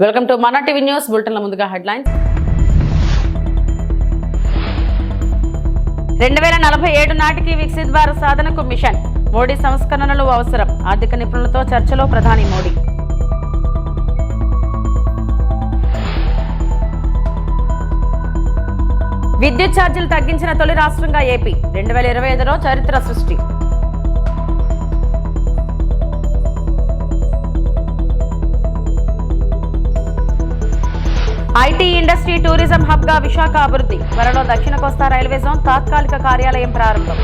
Welcome to మన TV news బులెటిన్ల ముందుగా headlines. 2047 నాటికి వికసిత్ భారత్ సాధనకు మిషన్. మోడీ సంస్కరణలు అవసరం. ఆర్థిక నిపుణులతో చర్చలో ప్రధాని మోడీ. విద్యుత్ ఛార్జీలు తగ్గించిన తొలి రాష్ట్రంగా ఏపీ. 2025లో చరిత్ర సృష్టి. ఐటీ ఇండస్ట్రీ టూరిజం హబ్ గా విశాఖ అభివృద్ధి. త్వరలో దక్షిణ కోస్తా రైల్వే జోన్ తాత్కాలిక కార్యాలయం ప్రారంభం.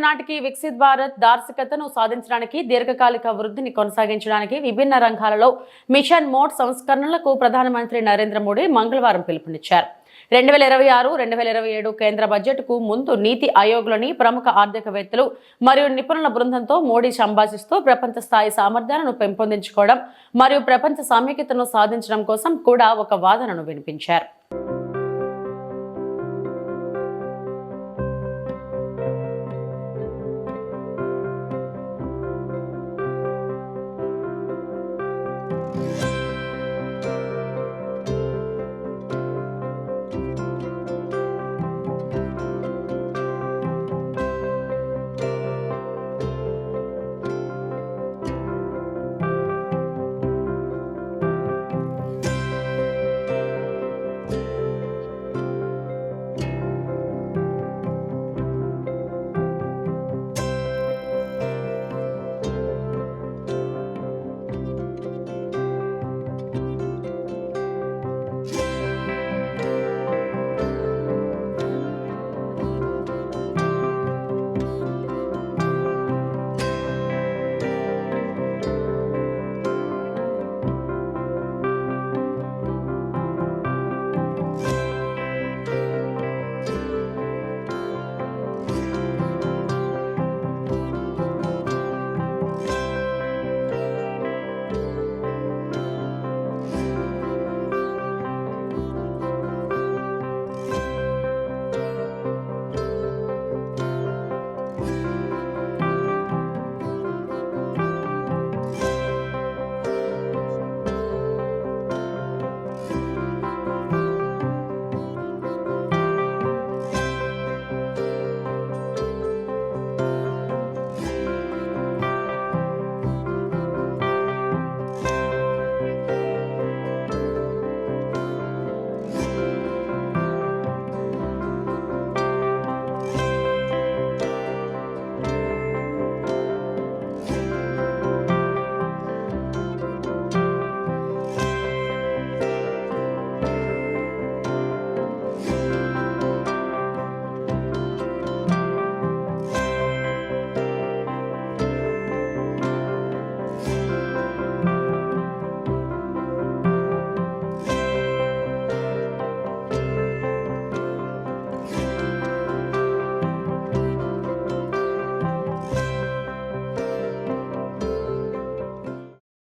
నాటికి వికసిత్ భారత్ దార్శకతను సాధించడానికి, దీర్ఘకాలిక వృద్ధిని కొనసాగించడానికి విభిన్న రంగాలలో మిషన్ మోడ్ సంస్కరణలకు ప్రధానమంత్రి నరేంద్ర మోడీ మంగళవారం పిలుపునిచ్చారు. 2026-2027 కేంద్ర బడ్జెట్కు ముందు నీతి ఆయోగ్లోని ప్రముఖ ఆర్థికవేత్తలు మరియు నిపుణుల బృందంతో మోడీ సంభాషిస్తూ ప్రపంచ స్థాయి సామర్థ్యాలను పెంపొందించుకోవడం మరియు ప్రపంచ సామ్యతను సాధించడం కోసం కూడా ఒక వాదనను వినిపించారు.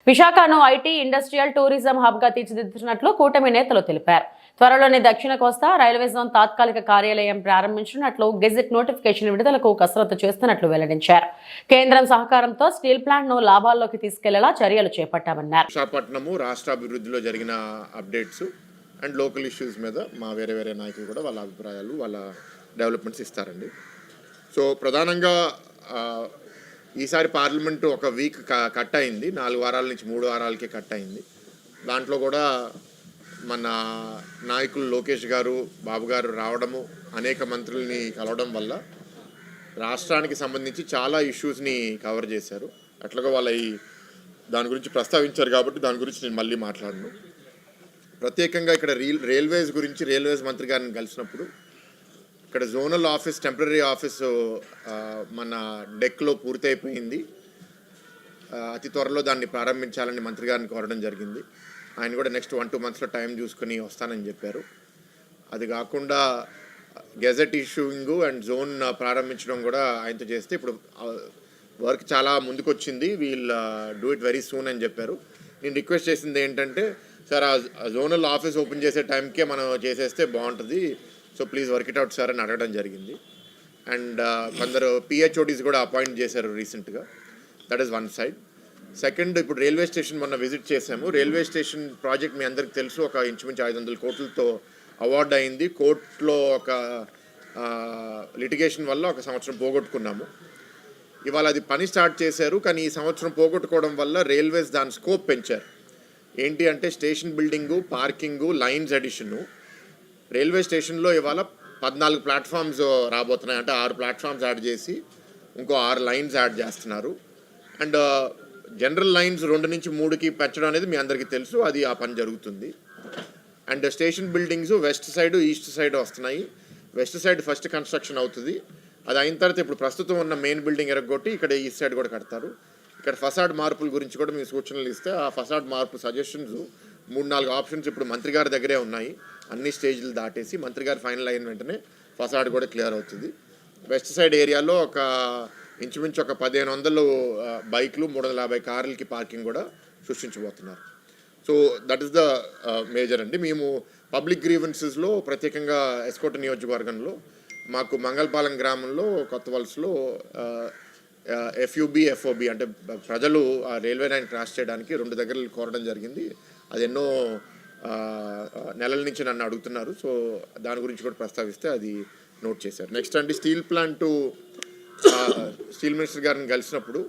విశాఖను ఐటీ ఇండస్ట్రియల్ టూరిజం హబ్ గా తీర్చిదిద్దుతున్నట్లు కూటమి నేతలు తెలిపారు. త్వరలోనే దక్షిణ కోస్తా రైల్వే జోన్ తాత్కాలిక కార్యాలయం ప్రారంభించినట్లు గెజిట్ నోటిఫికేషన్ విడుదలకు కసరత్తు చేస్తున్నట్లు వెల్లడించారు. కేంద్రం సహకారంతో స్టీల్ ప్లాంట్ ను లాభాల్లోకి తీసుకెళ్లేలా చర్యలు చేపట్టామన్నారు. విశాఖపట్నము రాష్ట్ర అభివృద్ధిలో జరిగిన అప్డేట్స్ అండ్ లోకల్ ఇష్యూస్ మీద మా వేరే నాయకులు కూడా వాళ్ళ అభిప్రాయాలు, వాళ్ళ డెవలప్మెంట్స్ ఇస్తారండి. సో ప్రధానంగా ఈసారి పార్లమెంటు ఒక వీక్ కట్ అయింది. 4 వారాల నుంచి 3 వారాలకే కట్ అయింది. దాంట్లో కూడా మన నాయకులు లోకేష్ గారు, బాబు గారు రావడము, అనేక మంత్రుల్ని కలవడం వల్ల రాష్ట్రానికి సంబంధించి చాలా ఇష్యూస్ని కవర్ చేశారు. అట్లాగా వాళ్ళ దాని గురించి ప్రస్తావించారు కాబట్టి దాని గురించి నేను మళ్ళీ మాట్లాడను. ప్రత్యేకంగా ఇక్కడ రైల్వేస్ గురించి రైల్వేస్ మంత్రి గారిని కలిసినప్పుడు ఇక్కడ జోనల్ ఆఫీస్, టెంపరీ ఆఫీసు మన డెక్లో పూర్తయిపోయింది. అతి త్వరలో దాన్ని ప్రారంభించాలని మంత్రి గారిని కోరడం జరిగింది. ఆయన కూడా నెక్స్ట్ 1-2 మంత్స్లో టైం చూసుకుని వస్తానని చెప్పారు. అది కాకుండా గెజెట్ ఇష్యూయింగ్ అండ్ జోన్ ప్రారంభించడం కూడా ఆయనతో చేస్తే ఇప్పుడు వర్క్ చాలా ముందుకు వచ్చింది. We'll do it very soon అని చెప్పారు. నేను రిక్వెస్ట్ చేసింది ఏంటంటే, సార్ ఆ జోనల్ ఆఫీస్ ఓపెన్ చేసే టైంకే మనం చేసేస్తే బాగుంటుంది, so please work it out sir అని అడగడం జరిగింది. అండ్ కొందరు పిహెచ్ఓడీస్ కూడా అపాయింట్ చేశారు రీసెంట్గా. That is one side. Second, ఇప్పుడు రైల్వే స్టేషన్ మొన్న విజిట్ చేసాము. రైల్వే స్టేషన్ ప్రాజెక్ట్ మీ అందరికీ తెలుసు, ఒక ఇంచుమించు 500 కోట్లతో అవార్డు అయింది. కోర్టులో ఒక లిటిగేషన్ వల్ల 1 సంవత్సరం పోగొట్టుకున్నాము. ఇవాళ అది పని స్టార్ట్ చేశారు, కానీ ఈ సంవత్సరం పోగొట్టుకోవడం వల్ల రైల్వేస్ దాని స్కోప్ పెంచారు. ఏంటి అంటే station building, parking, lines addition. Railway స్టేషన్లో ఇవాళ 14 ప్లాట్ఫామ్స్ రాబోతున్నాయి. అంటే 6 ప్లాట్ఫామ్స్ యాడ్ చేసి ఇంకో 6 లైన్స్ యాడ్ చేస్తున్నారు. అండ్ జనరల్ లైన్స్ 2 నుంచి 3కి పెంచడం అనేది మీ అందరికీ తెలుసు, అది ఆ పని జరుగుతుంది. And station buildings west side, east side వస్తున్నాయి. వెస్ట్ సైడ్ ఫస్ట్ కన్స్ట్రక్షన్ అవుతుంది. అది అయిన తర్వాత ఇప్పుడు ప్రస్తుతం ఉన్న మెయిన్ బిల్డింగ్ ఎరగొట్టి ఇక్కడ ఈస్ట్ సైడ్ కూడా కడతారు. ఇక్కడ ఫసాడ్ మార్పుల గురించి కూడా మీ సూచనలు ఇస్తే ఆ ఫసాడ్ మార్పు సజెషన్స్ 3-4 ఆప్షన్స్ ఇప్పుడు మంత్రి గారి దగ్గరే ఉన్నాయి. అన్ని స్టేజ్లు దాటేసి మంత్రి గారు ఫైనల్ అయిన వెంటనే ఫసాడ్ కూడా క్లియర్ అవుతుంది. వెస్ట్ సైడ్ ఏరియాలో ఒక ఇంచుమించు ఒక 1500 బైక్లు, 350 కార్లకి పార్కింగ్ కూడా సృష్టించబోతున్నారు. So that is the major అండి. మేము పబ్లిక్ గ్రీవెన్సెస్లో ప్రత్యేకంగా ఎస్కోట నియోజకవర్గంలో మాకు మంగళపాలెం గ్రామంలో కొత్త వలసలో ఎఫ్యూబీ, ఎఫ్ఓబి అంటే ప్రజలు ఆ రైల్వే లైన్ క్రాస్ చేయడానికి 2 దగ్గరలు కోరడం జరిగింది. అది ఎన్నో నెలల నుంచి నన్ను అడుగుతున్నారు. సో దాని గురించి కూడా ప్రస్తావిస్తే అది నోట్ చేశారు. నెక్స్ట్ అండి, స్టీల్ ప్లాంటు స్టీల్ మినిస్టర్ గారిని కలిసినప్పుడు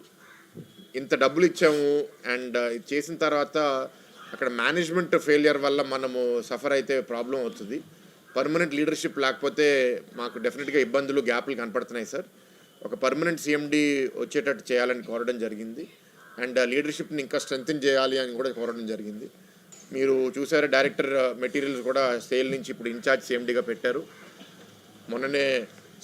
ఇంత డబ్బులు ఇచ్చాము అండ్ ఇది చేసిన తర్వాత అక్కడ మేనేజ్మెంట్ ఫెయిలియర్ వల్ల మనము సఫర్ అయితే ప్రాబ్లం అవుతుంది. పర్మనెంట్ లీడర్షిప్ లేకపోతే మాకు డెఫినెట్గా ఇబ్బందులు, గ్యాప్లు కనపడుతున్నాయి సార్. ఒక పర్మనెంట్ సిఎండి వచ్చేటట్టు చేయాలని కోరడం జరిగింది. అండ్ లీడర్షిప్ని ఇంకా స్ట్రెంగ్తెన్ చేయాలి అని కూడా కోరడం జరిగింది. మీరు చూసారు, డైరెక్టర్ మెటీరియల్స్ కూడా సేల్ నుంచి ఇప్పుడు ఇన్ఛార్జ్ సిఎండిగా పెట్టారు. మొన్ననే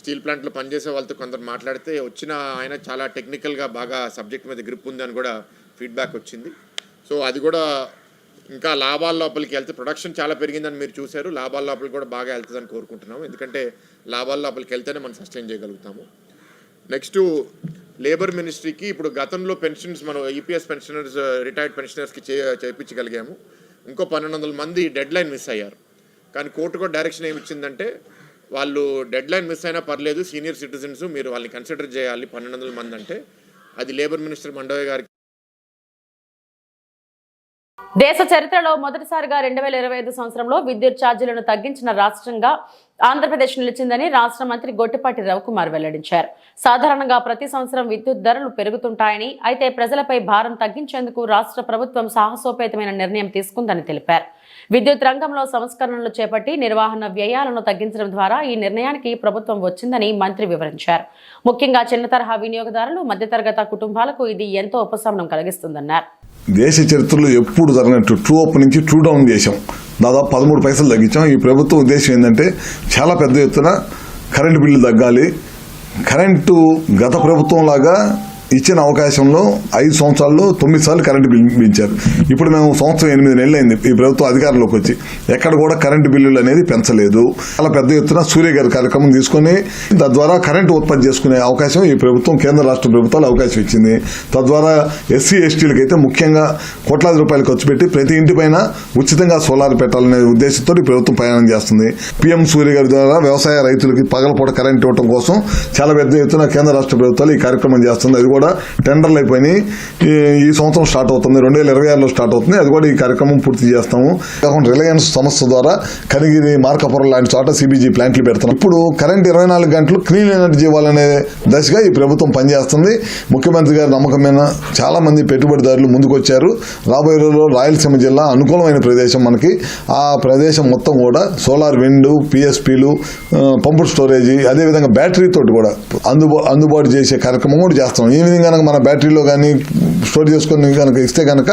స్టీల్ ప్లాంట్లో పనిచేసే వాళ్ళతో కొందరు మాట్లాడితే వచ్చిన ఆయన చాలా టెక్నికల్గా బాగా సబ్జెక్ట్ మీద గ్రిప్ ఉంది అని కూడా ఫీడ్బ్యాక్ వచ్చింది. సో అది కూడా ఇంకా లాభాల లోపలికి వెళ్తే, ప్రొడక్షన్ చాలా పెరిగిందని మీరు చూశారు, లాభాల లోపలికి కూడా బాగా వెళ్తుందని కోరుకుంటున్నాము. ఎందుకంటే లాభాల లోపలికి వెళ్తేనే మనం సస్టైన్ చేయగలుగుతాము. నెక్స్ట్, లేబర్ మినిస్ట్రీకి ఇప్పుడు గతంలో పెన్షన్స్ మనం ఈపీఎస్ పెన్షనర్స్, రిటైర్డ్ పెన్షనర్స్కి చేయించగలిగాము. ఇంకో 1200 మంది డెడ్ లైన్ మిస్ అయ్యారు. కానీ కోర్టు కూడా డైరెక్షన్ ఏమి ఇచ్చిందంటే వాళ్ళు డెడ్ లైన్ మిస్ అయినా పర్లేదు, సీనియర్ సిటిజన్స్ మీరు వాళ్ళని కన్సిడర్ చేయాలి. 1200 మంది అంటే అది లేబర్ మినిస్టర్ మండవయ్య గారికి. దేశ చరిత్రలో మొదటిసారిగా 2025 సంవత్సరంలో విద్యుత్ ఛార్జీలను తగ్గించిన రాష్ట్రంగా ఆంధ్రప్రదేశ్ నిలిచిందని రాష్ట్ర మంత్రి గొట్టిపాటి రవికుమార్ వెల్లడించారు. సాధారణంగా ప్రతి సంవత్సరం విద్యుత్ ధరలు పెరుగుతుంటాయని, అయితే ప్రజలపై భారం తగ్గించేందుకు రాష్ట్ర ప్రభుత్వం సాహసోపేతమైన నిర్ణయం తీసుకుందని తెలిపారు. విద్యుత్ రంగంలో సంస్కరణలు చేపట్టి నిర్వహణ వ్యయాలను తగ్గించడం ద్వారా ఈ నిర్ణయానికి ప్రభుత్వం వచ్చిందని మంత్రి వివరించారు. ముఖ్యంగా చిన్న తరహా వినియోగదారులు, మధ్యతరగతి కుటుంబాలకు ఇది ఎంతో ఉపశమనం కలిగిస్తుందన్నారు. దేశ చరిత్రలో ఎప్పుడు జరగనట్టు ట్రూ అప్ నుంచి ట్రూ డౌన్ చేశాం. దాదాపు 13 పైసలు తగ్గించాం. ఈ ప్రభుత్వం ఉద్దేశం ఏంటంటే చాలా పెద్ద ఎత్తున కరెంటు బిల్లు తగ్గాలి. కరెంటు గత ప్రభుత్వం లాగా ఇచ్చిన అవకాశంలో 5 సంవత్సరాల్లో 9 సార్లు కరెంటు బిల్లు పెంచారు. ఇప్పుడు మేము సంవత్సరం 8 నెలలు అయింది ఈ ప్రభుత్వం అధికారంలోకి వచ్చి, ఎక్కడ కూడా కరెంటు బిల్లులు అనేది పెంచలేదు. చాలా పెద్ద ఎత్తున సూర్య గారి కార్యక్రమం తీసుకుని తద్వారా కరెంటు ఉత్పత్తి చేసుకునే అవకాశం ఈ ప్రభుత్వం, కేంద్ర రాష్ట్ర ప్రభుత్వాలు అవకాశం ఇచ్చింది. తద్వారా ఎస్సీ ఎస్టీలకు అయితే ముఖ్యంగా కోట్లాది రూపాయలు ఖర్చు పెట్టి ప్రతి ఇంటిపైన ఉచితంగా సోలార్ పెట్టాలనే ఉద్దేశంతో ఈ ప్రభుత్వం ప్రయాణం చేస్తుంది. పీఎం సూర్య గారి ద్వారా వ్యవసాయ రైతులకి పగలపూట కరెంటు ఇవ్వడం కోసం చాలా పెద్ద ఎత్తున కేంద్ర రాష్ట్ర ప్రభుత్వాలు ఈ కార్యక్రమం చేస్తుంది. అది కూడా టెండర్లు అయిపోయినాయి. ఈ సంవత్సరం స్టార్ట్ అవుతుంది, 2026లో స్టార్ట్ అవుతుంది. అది కూడా ఈ కార్యక్రమం పూర్తి చేస్తాము. రిలయన్స్ సంస్థ ద్వారా కనిగిరి, మార్కాపురం లాంటి చోట సిబిజీ ప్లాంట్లు పెడతాం. ఇప్పుడు కరెంట్ 24 గంటలు క్లీన్ ఎనర్జీ ఇవ్వాలనే దశగా ఈ ప్రభుత్వం పనిచేస్తుంది. ముఖ్యమంత్రి గారి నమ్మకమైన చాలా మంది పెట్టుబడిదారులు ముందుకు వచ్చారు. రాబోయే రోజుల్లో రాయలసీమ జిల్లా అనుకూలమైన ప్రదేశం మనకి. ఆ ప్రదేశం మొత్తం కూడా సోలార్, విండ్, పిఎస్పీలు, పంపుడ్ స్టోరేజీ, అదేవిధంగా బ్యాటరీ తోటి కూడా అందుబాటు చేసే కార్యక్రమం కూడా చేస్తాం. ఈ విధంగా కనుక మన బ్యాటరీలో కానీ స్టోర్ చేసుకుని కనుక ఇస్తే కనుక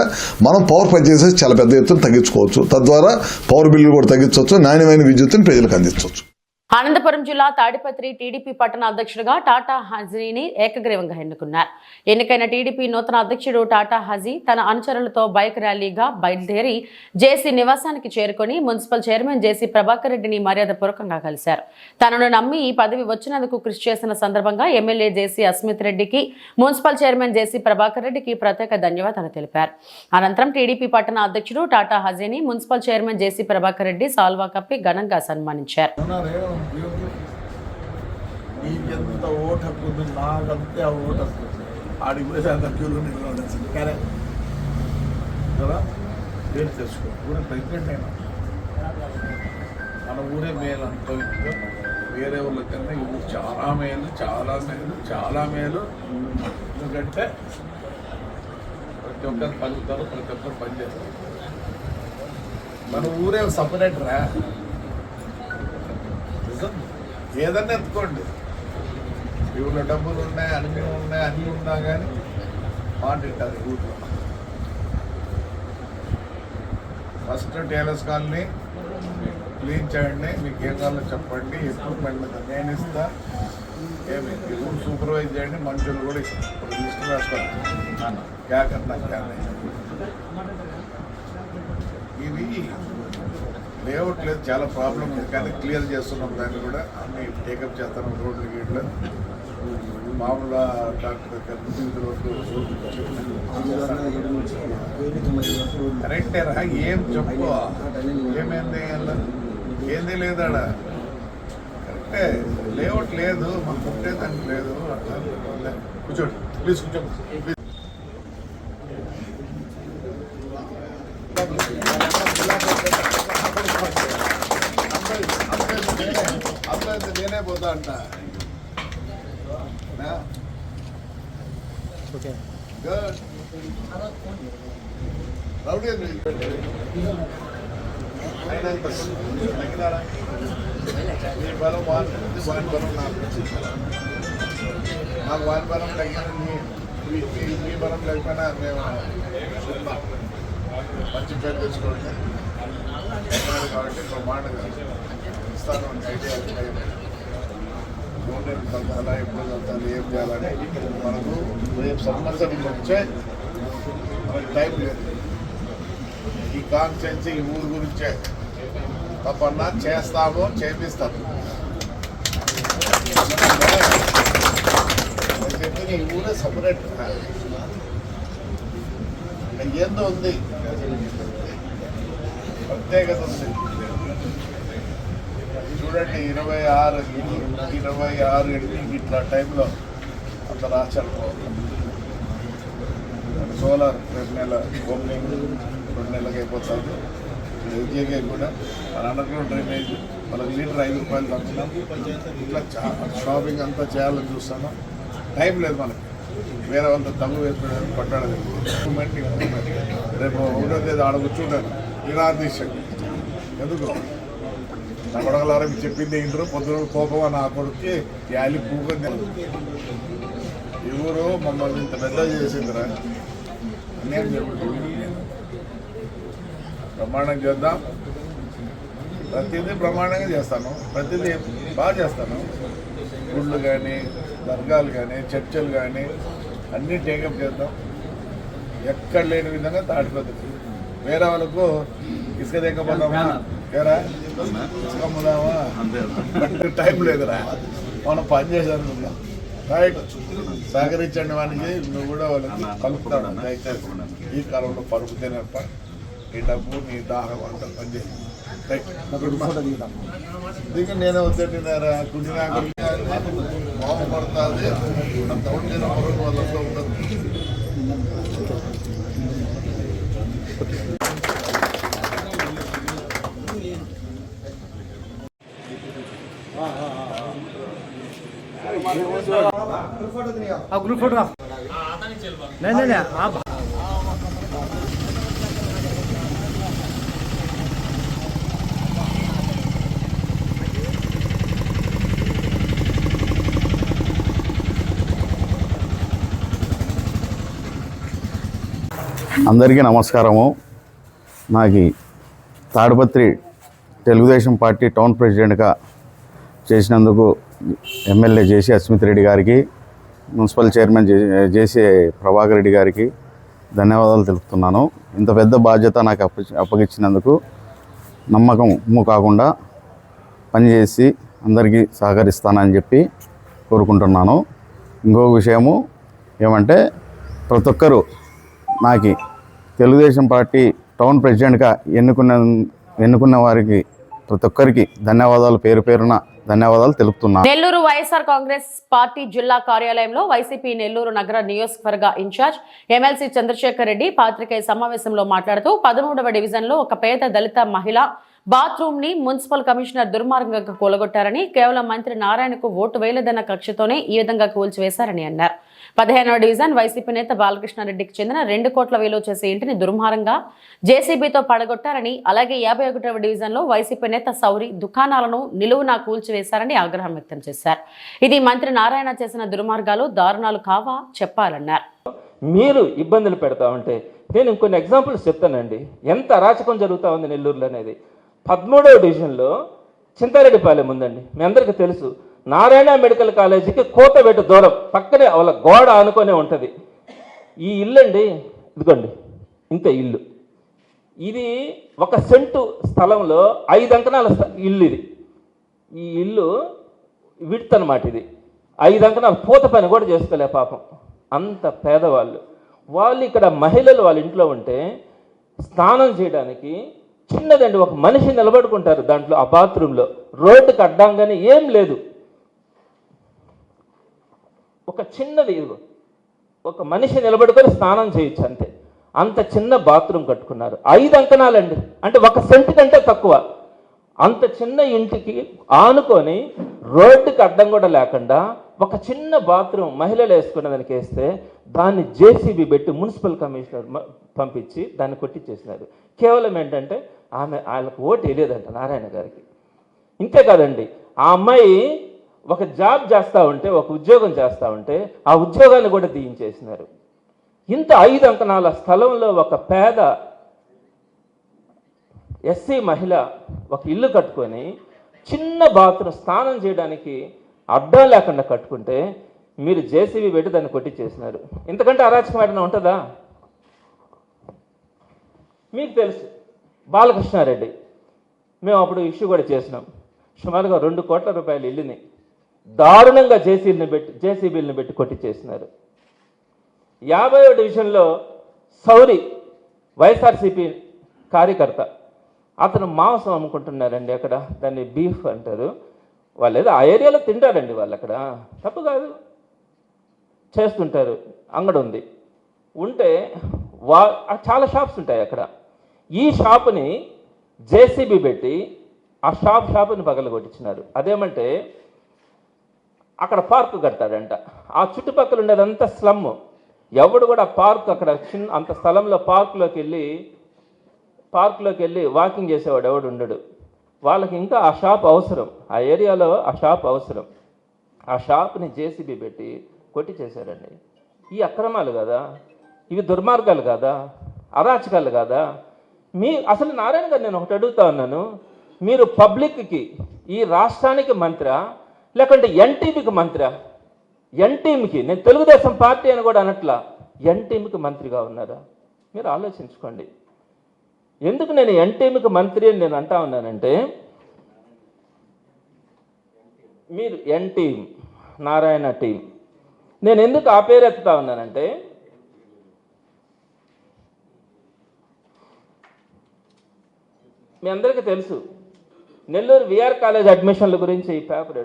మనం పవర్ పర్చేసెస్ చాలా పెద్ద ఎత్తున తగ్గించుకోవచ్చు. తద్వారా పవర్ బిల్లు కూడా తగ్గించవచ్చు, నాణ్యమైన విద్యుత్తుని ప్రజలకు అందించవచ్చు. అనంతపురం జిల్లా తాడిపత్రి టీడీపీ పట్టణ అధ్యక్షుడిగా టాటా హజీని ఏకగ్రీవంగా ఎన్నుకున్నారు. ఎన్నికైన టీడీపీ నూతన అధ్యక్షుడు టాటా హజీ తన అనుచరులతో బైక్ ర్యాలీగా బయలుదేరి జేసీ నివాసానికి చేరుకుని మున్సిపల్ చైర్మన్ జేసీ ప్రభాకర్ రెడ్డిని మర్యాదపూర్వకంగా కలిశారు. తనను నమ్మి ఈ పదవి వచ్చినందుకు కృషి చేసిన సందర్భంగా ఎమ్మెల్యే జేసీ అస్మిత్ రెడ్డికి, మున్సిపల్ చైర్మన్ జేసీ ప్రభాకర్ రెడ్డికి ప్రత్యేక ధన్యవాదాలు తెలిపారు. అనంతరం టీడీపీ పట్టణ అధ్యక్షుడు టాటా హజీని మున్సిపల్ చైర్మన్ జేసీ ప్రభాకర్ రెడ్డి సాల్వా కప్పి ఘనంగా సన్మానించారు. నీకెంత ఓటు హక్కు ఉంది, నాకంతే ఆ ఓటు హక్కు ఉంది. ఆడికి పోయి అంత క్యూలో నిలబడాల్సింది కానీ కదా ఏం తెలుసుకో. ఊరే ప్రెసిడెంట్ అయినా మన ఊరే మేలు అనుభవించు. వేరే వాళ్ళకన్నా ఈ ఊరు చాలా మేలు, చాలా మేలు, చాలా మేలు. ఎందుకంటే ప్రతి ఒక్కరు పలుకుతారు, ప్రతి ఒక్కరు పనిచేస్తారు. మన ఊరే సపరేట్ రా. నిజం. ఏదన్నా ఎత్తుకోండి, ఊళ్ళో డబ్బులు ఉన్నాయి, అన్నీ ఉన్నా కానీ మాట వింటారు ఊళ్ళో. ఫస్ట్ టేలర్స్ కాలనీ క్లీన్ చేయండి, మీకు ఏం కావాలో చెప్పండి, ఎప్పుడు మళ్ళీ నేను ఇస్తా. ఏమి రూమ్ సూపర్వైజ్ చేయండి, మనుషులు కూడా ఇప్పుడు లిస్ట్ రాసుకోండి. క్యాకన్నా ఇవి లేఅవుట్ లేదు, చాలా ప్రాబ్లం ఉంది కానీ క్లియర్ చేస్తున్నాం. దాన్ని కూడా అన్ని టేకప్ చేస్తాను. రోడ్లు గీట్లు మామూలుగా డాక్టర్ దగ్గర రోడ్డు కరెక్టేరా. ఏం చెప్పు, ఏమైంది ఏంది లేదాడ కరెక్టే. లేఅవుట్ లేదు, మాకు కుట్టేదానికి లేదు. కూర్చోండి ప్లీజ్, కూర్చోండి ప్లీజ్. అబ్బాయి నేనే పోతా అంట. రౌడీ మీ బలం వాని బలం నాకు వాని బలం తగ్గింది, మీ బలం లేకపోయినా మేము మంచి పేరు తెచ్చుకోండి కాబట్టి బ్రహ్మాండంగా ఇస్తాను. ఐడియా గవర్నమెంట్ చదువుతారా, ఎప్పుడు చదువుతారు, ఏం చేయాలని మనకు రేపు సంవత్సరం వచ్చే మనకు టైం లేదు. ఈ కాన్స్టిట్యున్సీ ఈ ఊరు గురించే తప్పన్నా చేస్తాము, చేపిస్తాము. చెప్పి ఈ ఊరే సపరేట్ ఏందో ఉంది, ప్రత్యేకత ఉంది. చూడండి 26 ఇట్లా టైంలో అంత రాశారు. సోలార్ 2 నెలల ఓపెనింగ్ 2 నెలలకు అయిపోతుంది. ఎల్జీగా కూడా మన అండర్గ్రౌండ్ డ్రైనేజ్ వాళ్ళకి లీటర్ 5 రూపాయలు తగ్గినాం. ఇట్లా షాపింగ్ అంతా చేయాలని చూస్తాను. టైం లేదు మనకి. వేరే వాళ్ళతో తగ్గు వేసుకోవడానికి పట్టాడు. ఇంప్రూవ్మెంట్ రేపు 1వ తేదీ ఆడ కూర్చుంటాను నిరాదీశంగా. ఎందుకు నా కొడగలారా మీకు చెప్పింది ఇంటారు. పొద్దున కోపం నా కొడుక్కి యాలి పూగని ఈ ఊరు మమ్మల్ని ఇంత పెద్ద చేసిందిరా. నేను బ్రహ్మాండంగా చేద్దాం. ప్రతిదీ బ్రహ్మాండంగా చేస్తాను, ప్రతిదీ బాగా చేస్తాను. గుళ్ళు కానీ, దర్గాలు కానీ, చర్చలు కానీ అన్నీ టేకప్ చేద్దాం. ఎక్కడ లేని విధంగా తాడిపోతుంది. వేరే వాళ్ళకు ఇసుక దిగపోదామా, ఏరా ఇసుక అమ్ముదామా, టైం లేదురా. మనం పని చేశాను. రైట్, సహకరించండి వానికి. నువ్వు కూడా వాళ్ళకి కలుపుతాను. దయచేసి ఈ కాలంలో పరుపుతే తప్ప నీ డబ్బు నీ దాహం అంత పని చేసి దిగ. నేనే వద్దన్నారా కుడినా బాగుపడుతుంది. అంత ఉండిన పొరుగు వాళ్ళతో ఉండదు. ग्रुप फोटो नहीं आप అందరికీ నమస్కారము. నాకు తాడిపత్రి తెలుగుదేశం పార్టీ టౌన్ ప్రెసిడెంట్గా చేసినందుకు ఎమ్మెల్యే జేసీ అస్మిత్ రెడ్డి గారికి, మున్సిపల్ చైర్మన్ జేసీ ప్రభాకర్ రెడ్డి గారికి ధన్యవాదాలు తెలుపుతున్నాను. ఇంత పెద్ద బాధ్యత నాకు అప్పగించినందుకు నమ్మకము కాకుండా పనిచేసి అందరికీ సహకరిస్తానని చెప్పి కోరుకుంటున్నాను. ఇంకొక విషయము ఏమంటే, ప్రతి ఒక్కరూ నాకు తెలుగుదేశం పార్టీ టౌన్ ప్రెసిడెంట్గా ఎన్నుకున్న వారికి ప్రతి ఒక్కరికి ధన్యవాదాలు, పేరు పేరున ధన్యవాదాలు తెలుపుతున్నాను. నెల్లూరు వైఎస్ఆర్ కాంగ్రెస్ పార్టీ జిల్లా కార్యాలయంలో వైసీపీ నెల్లూరు నగర నియోజకవర్గ ఇన్ఛార్జ్ ఎమ్మెల్సీ చంద్రశేఖర్ రెడ్డి పాత్రికేయ సమావేశంలో మాట్లాడుతూ 13వ డివిజన్లో ఒక పేద దళిత మహిళ బాత్రూమ్ ని మున్సిపల్ కమిషనర్ దుర్మార్గంగా కూలగొట్టారని, కేవలం మంత్రి నారాయణకు ఓటు వేయలేదన్న కక్షతోనే ఈ విధంగా కూల్చివేశారని అన్నారు. 15వ డివిజన్ వైసీపీ నేత బాలకృష్ణారెడ్డికి చెందిన 2 కోట్ల విలువ చేసే ఇంటిని దుర్మార్గంగా జేసీబీతో పడగొట్టారని, అలాగే 51వ డివిజన్లో వైసీపీ నేత సౌరి దుకాణాలను నిలువునా కూల్చివేశారని ఆగ్రహం వ్యక్తం చేశారు. ఇది మంత్రి నారాయణ చేసిన దుర్మార్గాలు, దారుణాలు కావా చెప్పాలన్నారు. మీరు ఇబ్బందులు పెడతా ఉంటే నేను ఇంకొన్ని ఎగ్జాంపుల్స్ చెప్తానండి. ఎంత అరాచకం జరుగుతూ ఉంది నెల్లూరులో అనేది. 13వ డివిజన్లో చింతారెడ్డిపాలెం ఉందండి, మీ అందరికీ తెలుసు. నారాయణ మెడికల్ కాలేజీకి కోతబెట్టు దూరం పక్కనే వాళ్ళ గోడ ఆనుకొనే ఉంటుంది. ఈ ఇల్లు అండి, ఇదిగోండి ఇంత ఇల్లు. ఇది 1 సెంటు స్థలంలో 5 అంకణాల ఇల్లు. ఇది ఈ ఇల్లు విడ్త్ అనమాట. ఇది 5 అంకణాలు, పూత పని కూడా చేసుకోలే పాపం, అంత పేదవాళ్ళు. వాళ్ళు ఇక్కడ మహిళలు వాళ్ళ ఇంట్లో ఉంటే స్నానం చేయడానికి చిన్నదండి, ఒక మనిషి నిలబడుకుంటారు దాంట్లో, ఆ బాత్రూంలో. రోడ్డుకి అడ్డంగానే ఏం లేదు, ఒక చిన్నది, ఒక మనిషి నిలబడుకొని స్నానం చేయొచ్చు అంతే. అంత చిన్న బాత్రూమ్ కట్టుకున్నారు. 5 అంకణాలండి, అంటే 1 సెంటు కంటే తక్కువ. అంత చిన్న ఇంటికి ఆనుకొని రోడ్డుకి అడ్డం కూడా లేకుండా ఒక చిన్న బాత్రూమ్ మహిళలు వేసుకునే దానికి వేస్తే దాన్ని జేసీబీ పెట్టి మున్సిపల్ కమిషనర్ పంపించి దాన్ని కొట్టించేసినారు. కేవలం ఏంటంటే వాళ్ళకు ఓటు వేయలేదంట నారాయణ గారికి. ఇంతే కాదండి, ఆ అమ్మాయి ఒక జాబ్ చేస్తూ ఉంటే, ఒక ఉద్యోగం చేస్తూ ఉంటే ఆ ఉద్యోగాన్ని కూడా తీయించేసినారు. ఇంత 5 అంకణాల స్థలంలో ఒక పేద ఎస్సీ మహిళ ఒక ఇల్లు కట్టుకొని చిన్న బాత్రూమ్ స్నానం చేయడానికి అడ్డం లేకుండా కట్టుకుంటే మీరు జేసీబీ పెట్టి దాన్ని కొట్టించేసినారు. ఇంతకంటే అరాచకం ఏదైనా ఉంటుందా? మీకు తెలుసు బాలకృష్ణారెడ్డి, మేము అప్పుడు ఇష్యూ కూడా చేసినాం. సుమారుగా 2 కోట్ల రూపాయల ఇల్లుని దారుణంగా జేసీబీలను పెట్టి కొట్టించేసినారు. 50వ డివిజన్లో సౌరి వైఎస్ఆర్సీపీ కార్యకర్త, అతను మాంసం అమ్ముకుంటున్నారండి అక్కడ, దాన్ని బీఫ్ అంటారు. వాళ్ళు ఏదో ఆ ఏరియాలో తింటారండి, వాళ్ళు అక్కడ తప్పు కాదు, చేస్తుంటారు. అంగడి ఉంది, ఉంటే చాలా షాప్స్ ఉంటాయి అక్కడ. ఈ షాపుని జేసీబీ పెట్టి ఆ షాపుని పగలగొట్టించినారు. అదేమంటే అక్కడ పార్కు కడతాడంట, ఆ చుట్టుపక్కల ఉండేదంతా స్లమ్. ఎవడు కూడా పార్క్ అక్కడ అంత స్థలంలో పార్కులోకి వెళ్ళి వాకింగ్ చేసేవాడు ఎవడు ఉండడు. వాళ్ళకి ఇంకా ఆ షాప్ అవసరం, ఆ ఏరియాలో ఆ షాప్ అవసరం. ఆ షాప్ని జేసీబీ పెట్టి కొట్టి చేశారండి. ఈ అక్రమాలు కదా, ఇవి దుర్మార్గాలు కాదా, అరాచకాలు కాదా? అసలు నారాయణ గారు నేను ఒకటి అడుగుతా ఉన్నాను, మీరు పబ్లిక్కి ఈ రాష్ట్రానికి మంత్రా లేకుంటే ఎన్టీవీకి మంత్రా? ఎన్టీవీకి, నేను తెలుగుదేశం పార్టీ అని కూడా అనట్లా, ఎన్టీవీకి మంత్రిగా ఉన్నారా? మీరు ఆలోచించుకోండి. ఎందుకు నేను ఎన్టీవీకి మంత్రి అని నేను అంటా ఉన్నానంటే, మీరు ఎన్టీవీ నారాయణ టీం, నేను ఎందుకు ఆ పేరు ఎత్తుతా ఉన్నానంటే, మీ అందరికీ తెలుసు నెల్లూరు విఆర్ కాలేజ్ అడ్మిషన్ల గురించి ఈ పేపర్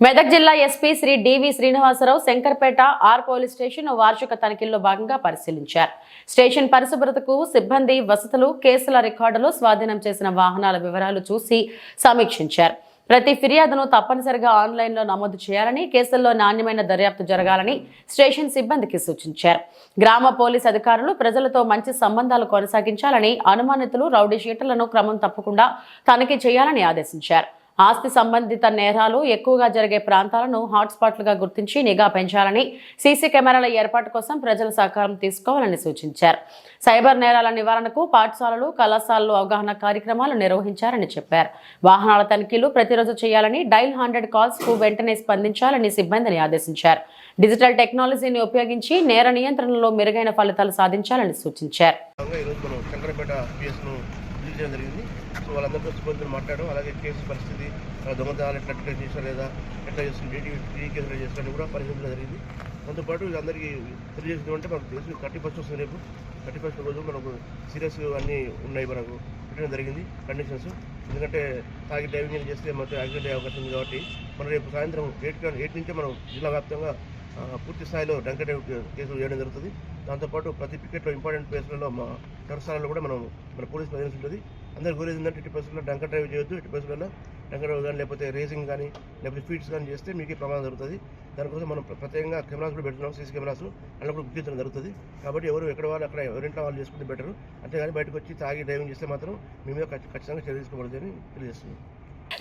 మెదక్ జిల్లా SP Shri DV Srinivasarao Shankarpet R police station వార్షిక తనిఖీల్లో భాగంగా పరిశీలించారు. స్టేషన్ పరిశుభ్రతకు సిబ్బంది, వసతులు, కేసుల రికార్డులు, స్వాధీనం చేసిన వాహనాల వివరాలు చూసి సమీక్షించారు. ప్రతి ఫిర్యాదును తప్పనిసరిగా ఆన్లైన్లో నమోదు చేయాలని, కేసుల్లో నాణ్యమైన దర్యాప్తు జరగాలని స్టేషన్ సిబ్బందికి సూచించారు. గ్రామ పోలీస్ అధికారులు ప్రజలతో మంచి సంబంధాలు కొనసాగించాలని, అనుమానితులు, రౌడీ షీటర్లను క్రమం తప్పకుండా తనిఖీ చేయాలని ఆదేశించారు. ఆస్తి సంబంధిత నేరాలు ఎక్కువగా జరిగే ప్రాంతాలను హాట్స్పాట్లుగా గుర్తించి నిఘా పెంచాలని, సీసీ కెమెరాల ఏర్పాటు కోసం ప్రజల సహకారం తీసుకోవాలని సూచించారు. సైబర్ నేరాల నివారణకు పాఠశాలలు, కళాశాలలు అవగాహన కార్యక్రమాలు నిర్వహించారని చెప్పారు. వాహనాల తనిఖీలు ప్రతిరోజు చేయాలని, డైల్ 100 కాల్స్ కు వెంటనే స్పందించాలని సిబ్బందిని ఆదేశించారు. డిజిటల్ టెక్నాలజీని ఉపయోగించి నేర నియంత్రణలో మెరుగైన ఫలితాలు సాధించాలని సూచించారు. వాళ్ళందరితో సిబ్బందితో మాట్లాడడం, అలాగే కేసు పరిస్థితి, దొంగతనాలు ఎట్లా ట్రేస్ చేసినా లేదా ఎట్లా చేస్తుంది, డీ కేసులు చేసినా కూడా పరిశీలన జరిగింది. దాంతోపాటు అందరికీ తెలియజేసింది అంటే మనకు తెలుసు 31st వస్తుంది, రేపు 31st రోజు మనకు సీరియస్ అన్నీ ఉన్నాయి. మనకు పెట్టడం జరిగింది కండిషన్స్. ఎందుకంటే తాగి డ్రైవింగ్ చేస్తే మొత్తం యాక్సిడెంట్ అయ్యే అవకాశం ఉంది కాబట్టి మనం రేపు సాయంత్రం 8 నుంచే మనం జిల్లా వ్యాప్తంగా పూర్తి స్థాయిలో డ్రంక్ డ్రైవ్ కేసులు చేయడం జరుగుతుంది. దాంతోపాటు ప్రతి పికెట్లో ఇంపార్టెంట్ ప్లేస్లలో మా చరస్థానాల్లో కూడా మన పోలీస్ ప్రజెన్స్ ఉంటుంది. అందరికీ కోరేది ఏంటంటే ఇటు ప్లేస్లో డ్రంక్ డ్రైవ్ చేయొద్దు, ఇటు ప్లేస్లలో డ్రంక్ డ్రైవ్ కానీ లేకపోతే రేసింగ్ కానీ లేకపోతే స్పీడ్స్ కానీ చేస్తే మీకు ప్రమాదం జరుగుతుంది. దానికోసం మనం ప్రత్యేకంగా కెమెరాస్ కూడా పెడుతున్నాం, సీసీ కెమెరాస్ అలా కూడా గుర్తించడం జరుగుతుంది. కాబట్టి ఎవరు ఎక్కడ వాళ్ళు అక్కడ ఎవరింట్లో వాళ్ళు చేసుకుంటే బెటర్. అంతేగాని బయటకు వచ్చి తాగి డ్రైవింగ్ చేస్తే మాత్రం మీ మీద ఖచ్చితంగా చర్య తీసుకోబడుతుందని తెలియజేస్తున్నాం.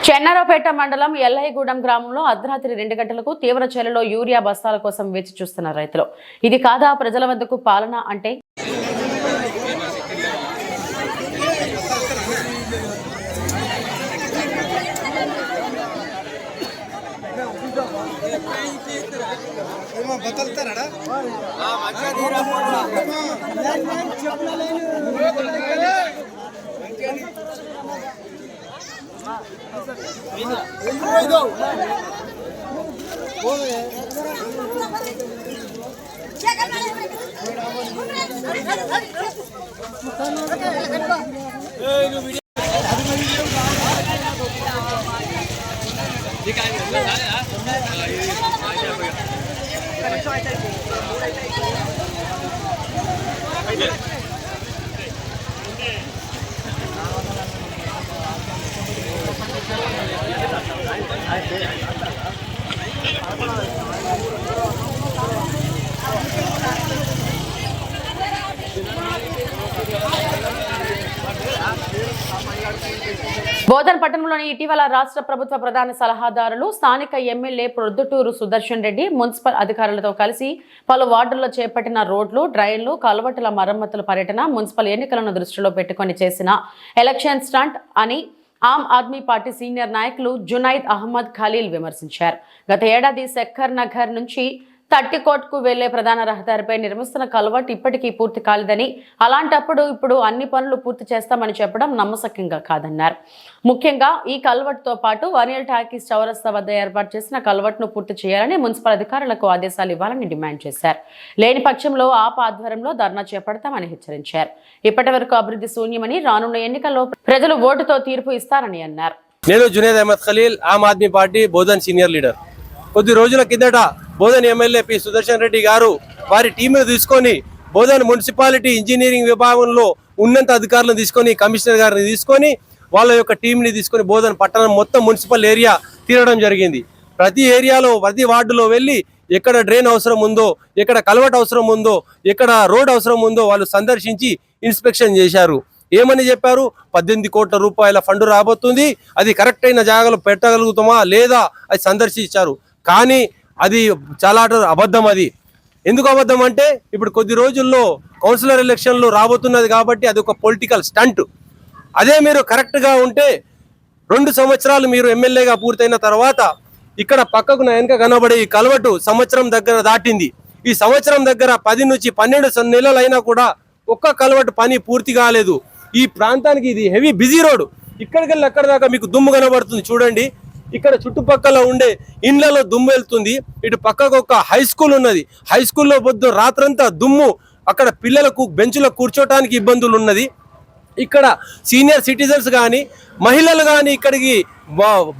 చెన్నారావుపేట మండలం ఎల్లయ్యగూడెం గ్రామంలో అర్ధరాత్రి 2 గంటలకు తీవ్ర చలిలో యూరియా బస్తాల కోసం వేచి చూస్తున్న రైతులు. ఇది కాదా ప్రజల వద్దకు పాలన అంటే? బోధన్ పట్టణంలోని ఇటీవల రాష్ట్ర ప్రభుత్వ ప్రధాన సలహాదారులు స్థానిక ఎమ్మెల్యే ప్రొద్దుటూరు సుదర్శన్ రెడ్డి మున్సిపల్ అధికారులతో కలిసి పలు వార్డుల్లో చేపట్టిన రోడ్లు, డ్రైన్లు, కలవటుల మరమ్మతుల పర్యటన మున్సిపల్ ఎన్నికలను దృష్టిలో పెట్టుకుని చేసిన ఎలక్షన్ స్టంట్ అని ఆమ్ ఆద్మీ పార్టీ సీనియర్ నాయకులు జునైద్ అహ్మద్ ఖలీల్ విమర్శించారు. గత ఏడాది శక్కర్ నగర్ నుంచి తట్టికోట్కు వెళ్లే ప్రధాన రహదారిపై నిర్మిస్తున్న కల్వర్ట్ ఇప్పటికీ పూర్తి కాలేదని, అలాంటప్పుడు ఇప్పుడు అన్ని పనులు పూర్తి చేస్తామని చెప్పడం నమ్మశక్యంగా కాదన్నారు. ముఖ్యంగా ఈ కల్వర్ట్ తో పాటు వనియల్ టాకీస్ చౌరస్తా వద్ద ఏర్పాటు చేసిన కల్వర్ట్ ను పూర్తి చేయాలని మున్సిపల్ అధికారులకు ఆదేశాలు ఇవ్వాలని డిమాండ్ చేశారు. లేని పక్షంలో ఆప్ ఆధ్వర్యంలో ధర్నా చేపడతామని హెచ్చరించారు. ఇప్పటి వరకు అభివృద్ధి శూన్యమని, రానున్న ఎన్నికల్లో ప్రజలు ఓటుతో తీర్పు ఇస్తారని అన్నారు. నేను Junaid Ahmed Khalil, Aam Aadmi party Bodhan senior leader. కొద్ది రోజుల కిందట బోధన్ ఎమ్మెల్యే పి సుదర్శన్ రెడ్డి గారు వారి టీంను తీసుకొని బోధన్ మున్సిపాలిటీ ఇంజనీరింగ్ విభాగంలో ఉన్నత అధికారులను తీసుకొని, కమిషనర్ గారిని తీసుకొని, వాళ్ళ యొక్క టీంని తీసుకొని బోధన్ పట్టణం మొత్తం మున్సిపల్ ఏరియా తీరడం జరిగింది. ప్రతి ఏరియాలో ప్రతి వార్డులో వెళ్ళి ఎక్కడ డ్రైన్ అవసరం ఉందో, ఎక్కడ కల్వర్ట్ అవసరం ఉందో, ఎక్కడ రోడ్ అవసరం ఉందో వాళ్ళు సందర్శించి ఇన్స్పెక్షన్ చేశారు. ఏమని చెప్పారు? 18 కోట్ల రూపాయల ఫండ్ రాబోతుంది, అది కరెక్ట్ అయిన జాగాలో పెట్టగలుగుతామా లేదా అది సందర్శించారు. కానీ అది చాలా అబద్ధం. అది ఎందుకు అబద్ధం అంటే ఇప్పుడు కొద్ది రోజుల్లో కౌన్సిలర్ ఎలక్షన్లు రాబోతున్నది కాబట్టి అది ఒక పొలిటికల్ స్టంట్. అదే మీరు కరెక్ట్గా ఉంటే 2 సంవత్సరాలు మీరు ఎమ్మెల్యేగా పూర్తయిన తర్వాత ఇక్కడ పక్కకు వెనక కనబడే ఈ కల్వర్టు సంవత్సరం దగ్గర దాటింది. ఈ సంవత్సరం దగ్గర 10 నుంచి 12 నెలలు అయినా కూడా ఒక్క కల్వర్టు పని పూర్తి కాలేదు. ఈ ప్రాంతానికి ఇది హెవీ బిజీ రోడ్. ఇక్కడికి వెళ్ళి అక్కడ దాకా మీకు దుమ్ము కనబడుతుంది చూడండి. ఇక్కడ చుట్టుపక్కల ఉండే ఇండ్లలో దుమ్ము వెళ్తుంది. ఇటు పక్కకు ఒక హై స్కూల్ ఉన్నది. హై స్కూల్లో పొద్దు రాత్రంతా దుమ్ము, అక్కడ పిల్లలకు బెంచ్లో కూర్చోటానికి ఇబ్బందులు ఉన్నది. ఇక్కడ సీనియర్ సిటిజన్స్ కానీ మహిళలు కానీ ఇక్కడికి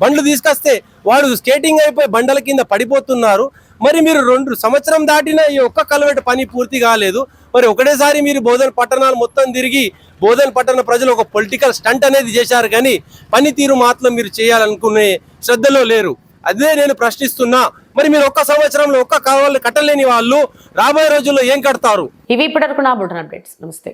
బండ్లు తీసుకొస్తే వాడు స్కేటింగ్ అయిపోయి బండల కింద పడిపోతున్నారు. మరి మీరు 2 సంవత్సరం దాటినా ఈ ఒక్క కల్వర్ట్ పని పూర్తి కాలేదు. మరి ఒకటేసారి మీరు బోధన్ పట్టణాలు మొత్తం తిరిగి బోధన్ పట్టణ ప్రజలు ఒక పొలిటికల్ స్టంట్ అనేది చేశారు, కానీ పనితీరు మాత్రం మీరు చేయాలనుకునే శ్రద్ధలో లేరు. అదే నేను ప్రశ్నిస్తున్నా. మరి మీరు ఒక్క సంవత్సరంలో ఒక్క కావాలి కట్టలేని వాళ్ళు రాబోయే రోజుల్లో ఏం కడతారు? ఇవి ఇప్పటివరకు నా బులెటిన్ అప్డేట్స్. నమస్తే.